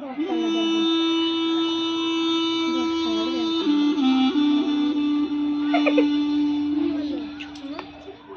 দশতলা যাবো, দশতলার ব্যালকনি। কি হলো? মারছে মারছে তো।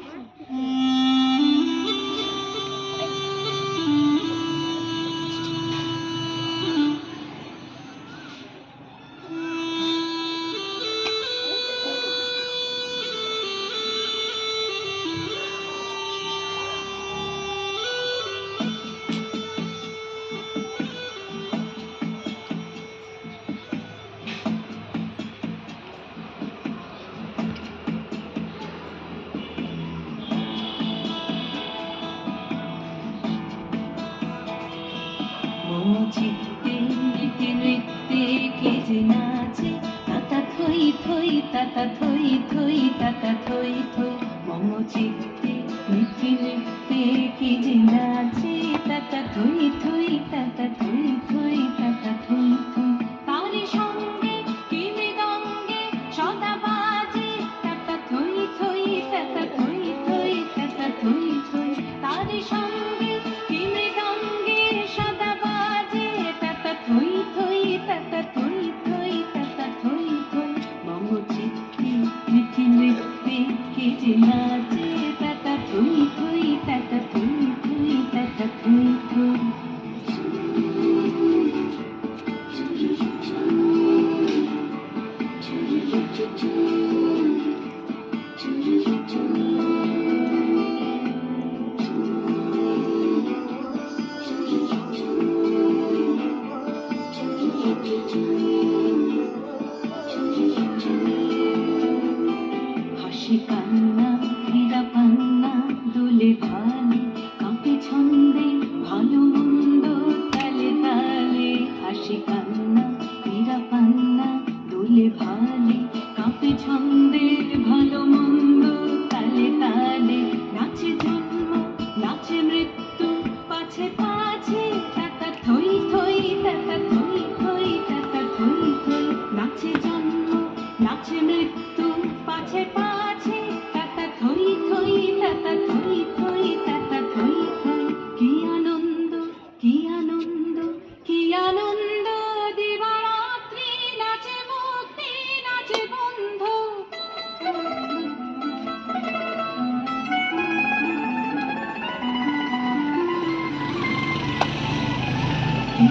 চিত্তে নৃত্যে নৃত্যে কে যে নাচে, তাতা থই থই তাতা থই থই তাতা থই থই। মম চিত্তে নৃত্যে নৃত্যে কে যে নাচে, তাতা থই থই তাতা থই থই তাতা থই থই। তারি সঙ্গে কি মৃদঙ্গে সদা বাজে, তাতা থই থই তাতা থই থই তাতা থই থই। তারি সঙ্গে কি মৃদঙ্গে সদা বাজে, তাতা থই থই তাতা থই থই তাতা থই থই। মম চিত্তে নৃত্যে নৃত্যে কে যে নাচে, তাতা থই থই তাতা থই থই তাতা থই থই। হাসি কান্না হীরা পান্না দোলে ভালে, কাঁপে ছন্দে ভালো মন্দ তালে তালে। হাসি কান্না হীরা পান্না দোলে ভালে, কাঁপে ছন্দে ভালো মন্দ তালে তালে। নাচে জন্ম নাচে মৃত্যু পাছে পাছে, তাতা থই থই তাতা থই থই তাতা থই থই। নাচে জন্ম নাচে মৃত্যু পাছে পাছে, তাতা থই থই তাতা থই থই তাতা থই থই। কি আনন্দ কি আনন্দ কি আনন্দ, দিবারাত্রি নাচে মুক্তি নাচে বন্ধু। কি